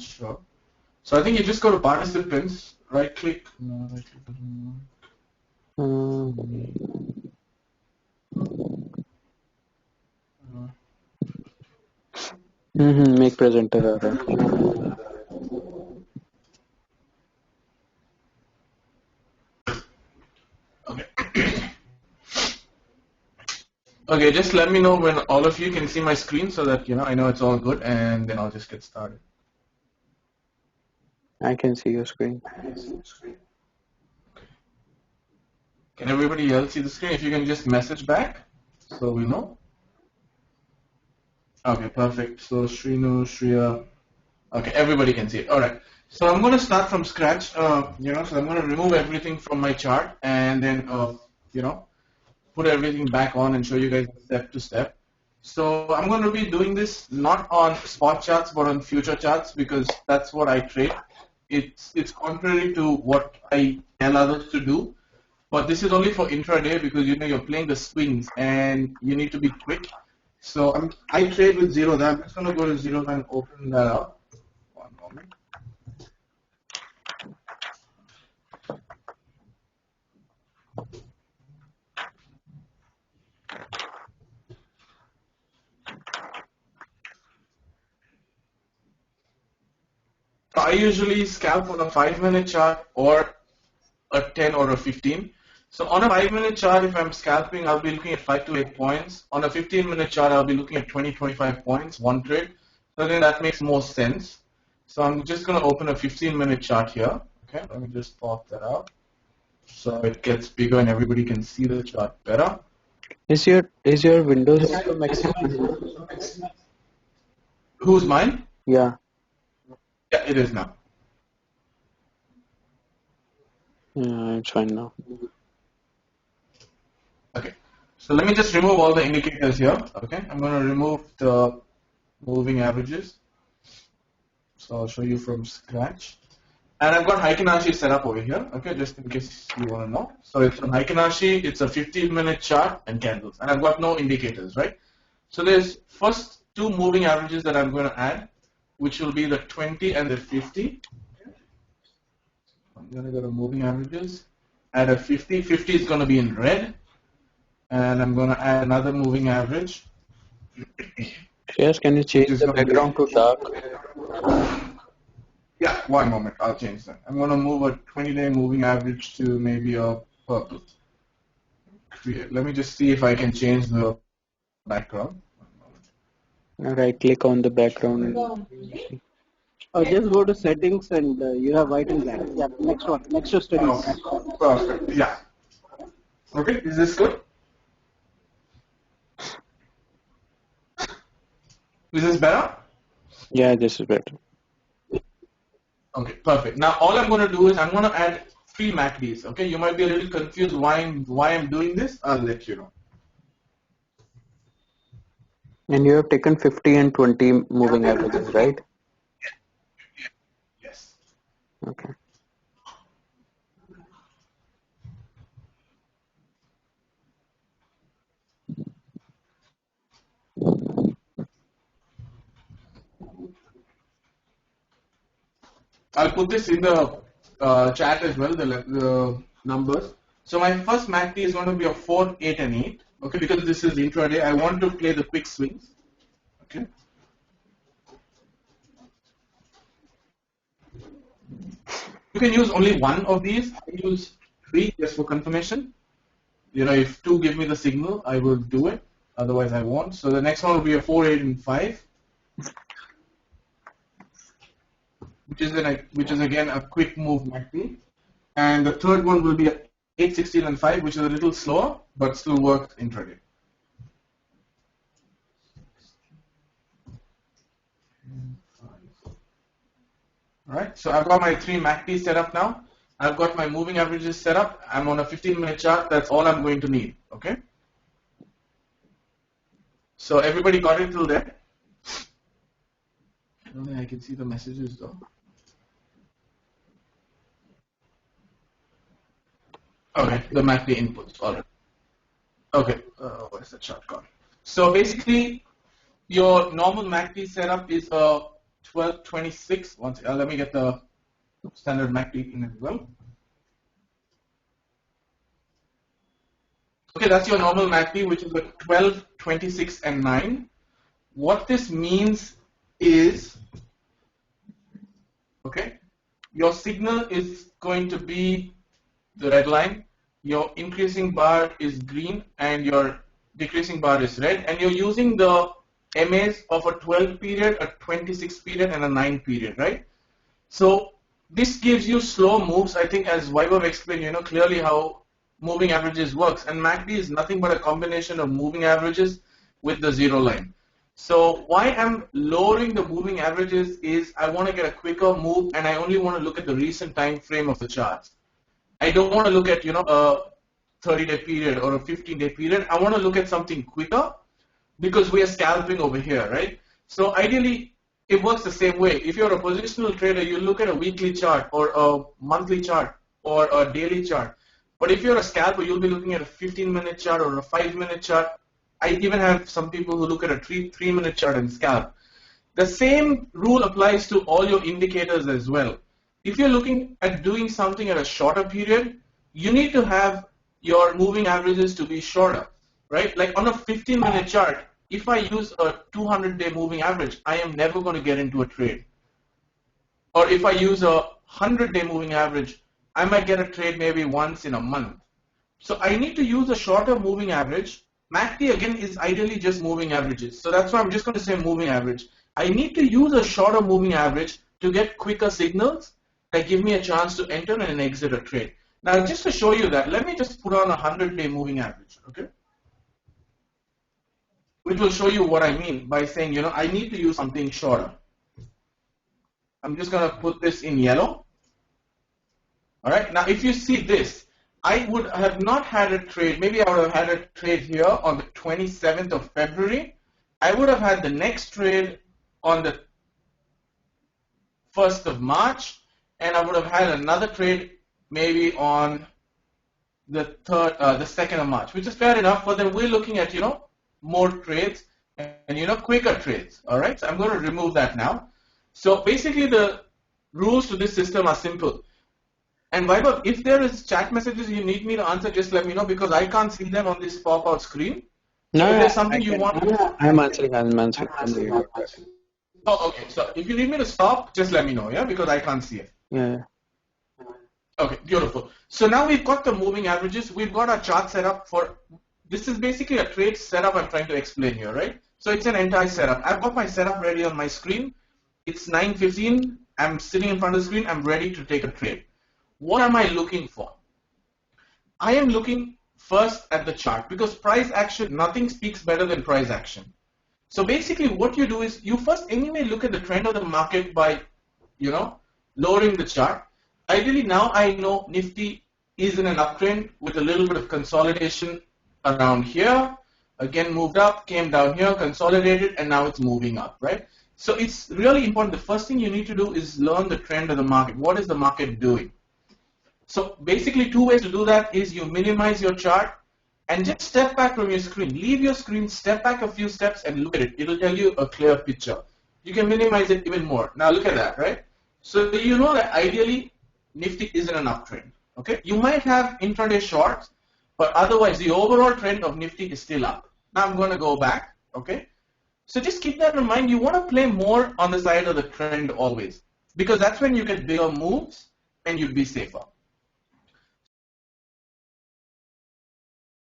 sure. So I think you just go to participants, right click. No, right click doesn't work. Make presenter. Okay. Okay, just let me know when all of you can see my screen so that I know it's all good, and then I'll just get started. I can see your screen. Can everybody else see the screen? If you can just message back so we know. Okay, perfect. So Srinu, Shreya. Okay, everybody can see it. All right. So I'm going to start from scratch. So I'm going to remove everything from my chart and then, put everything back on and show you guys step to step. So I'm going to be doing this not on spot charts but on future charts because that's what I trade. It's contrary to what I tell others to do. But this is only for intraday because you're playing the swings and you need to be quick. So I trade with zero. I'm just going to go to zero and open that up. One moment. I usually scalp on a 5-minute chart or a 10 or a 15. So on a 5-minute chart, if I'm scalping, I'll be looking at 5 to 8 points. On a 15-minute chart, I'll be looking at 20, 25 points, one trade. So then that makes more sense. So I'm just going to open a 15-minute chart here. Okay, let me just pop that out so it gets bigger and everybody can see the chart better. Is your Windows maximum? Who's mine? Yeah. Yeah, it is now. Yeah, it's fine now. Okay, so let me just remove all the indicators here. Okay, I'm going to remove the moving averages. So I'll show you from scratch. And I've got Heikinashi set up over here, okay, just in case you want to know. So it's on Heikinashi, it's a 15-minute chart and candles. And I've got no indicators, right? So there's first two moving averages that I'm going to add, which will be the 20 and the 50. I'm going to go to moving averages, add a 50. 50 is going to be in red. And I'm going to add another moving average. Yes, can you change the background to dark? Yeah, one moment. I'll change that. I'm going to move a 20-day moving average to maybe a purple. Let me just see if I can change the background. Right click on the background. Just go to settings and you have white and black. Yeah, next one. Next to studies. Okay. Perfect. Yeah. Okay, is this good? Is this better? Yeah, this is better. Okay, perfect. Now all I'm going to do is I'm going to add 3 MACDs. Okay, you might be a little confused why I'm doing this. I'll let you know. And you have taken 50 and 20 moving averages, right? Yes. Okay. I'll put this in the chat as well, the numbers. So my first MACD is going to be a 4, 8, and 8. Okay, because this is intraday, I want to play the quick swings. Okay. You can use only one of these. I use 3 just for confirmation. If 2 give me the signal, I will do it. Otherwise, I won't. So the next one will be a 4, 8, and 5. Which is again a quick move MACD. And the third one will be 8, 16, and 5, which is a little slower, but still works intraday. Alright, so I've got my 3 MACDs set up now. I've got my moving averages set up. I'm on a 15-minute chart. That's all I'm going to need. Okay? So everybody got it till there? I don't think I can see the messages though. Okay, the MACD inputs. All right. Okay, where's the chart gone? So basically, your normal MACD setup is a 1226. Let me get the standard MACD in as well. Okay, that's your normal MACD, which is the 12, 26, and 9. What this means is, okay, your signal is going to be the red line, your increasing bar is green, and your decreasing bar is red, and you're using the MAs of a 12 period, a 26 period, and a 9 period, right? So this gives you slow moves. I think as Vaibhav explained, clearly how moving averages works, and MACD is nothing but a combination of moving averages with the zero line. So why I'm lowering the moving averages is I want to get a quicker move, and I only want to look at the recent time frame of the charts. I don't want to look at a 30-day period or a 15-day period. I want to look at something quicker because we are scalping over here, right? So ideally, it works the same way. If you're a positional trader, you look at a weekly chart or a monthly chart or a daily chart. But if you're a scalper, you'll be looking at a 15-minute chart or a 5-minute chart. I even have some people who look at a 3-minute chart and scalp. The same rule applies to all your indicators as well. If you're looking at doing something at a shorter period, you need to have your moving averages to be shorter, right? Like on a 15-minute chart, if I use a 200-day moving average, I am never going to get into a trade. Or if I use a 100-day moving average, I might get a trade maybe once in a month. So I need to use a shorter moving average. MACD again is ideally just moving averages. So that's why I'm just going to say moving average. I need to use a shorter moving average to get quicker signals that give me a chance to enter and exit a trade. Now just to show you that, let me just put on a 100-day moving average, okay? Which will show you what I mean by saying, I need to use something shorter. I'm just going to put this in yellow. All right, now if you see this, I would have not had a trade. Maybe I would have had a trade here on the 27th of February. I would have had the next trade on the 1st of March, and I would have had another trade maybe on the 2nd of March, which is fair enough. But then we're looking at, more trades and, quicker trades. All right, so I'm going to remove that now. So basically, the rules to this system are simple. And Vaibhav, if there is chat messages you need me to answer, just let me know because I can't see them on this pop-out screen. So if there's something you want to... I'm answering. Oh, okay. So if you need me to stop, just let me know, yeah? Because I can't see it. Yeah. Okay, beautiful. So now we've got the moving averages. We've got our chart set up for... This is basically a trade setup I'm trying to explain here, right? So it's an entire setup. I've got my setup ready on my screen. It's 9:15. I'm sitting in front of the screen. I'm ready to take a trade. What am I looking for? I am looking first at the chart because price action, nothing speaks better than price action. So basically what you do is you first anyway look at the trend of the market by, lowering the chart. Ideally now I know Nifty is in an uptrend with a little bit of consolidation around here. Again moved up, came down here, consolidated, and now it's moving up, right? So it's really important. The first thing you need to do is learn the trend of the market. What is the market doing? So basically 2 ways to do that is you minimize your chart and just step back from your screen. Leave your screen, step back a few steps and look at it. It'll tell you a clear picture. You can minimize it even more. Now look at that, right? So you know that ideally Nifty is in an uptrend. Okay? You might have intraday shorts, but otherwise the overall trend of Nifty is still up. Now I'm going to go back. Okay? So just keep that in mind. You want to play more on the side of the trend always because that's when you get bigger moves and you'll be safer.